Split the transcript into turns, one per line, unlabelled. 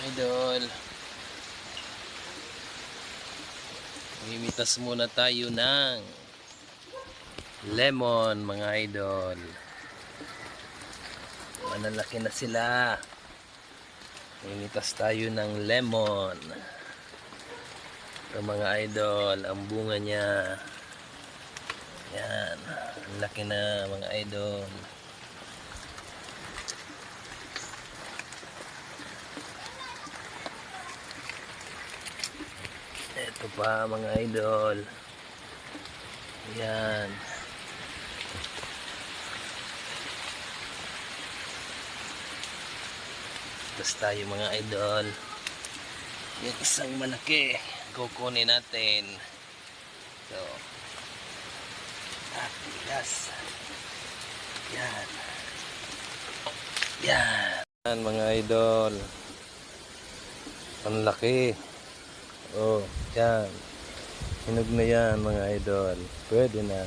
idol. Mimitas muna tayo ng lemon mga idol. Manalaki na sila. Mimitas tayo ng lemon. Ito mga idol, ang bunga niya. Yan, ang laki na mga idol. Ito pa mga idol. Yan. Tapos tayo mga idol. Yung isang malaki. Kukunin natin. So. Tigas. Yan. Yan. Yan mga idol. Ang laki. Oh, yan. Hinog na yan mga idol. Pwede na.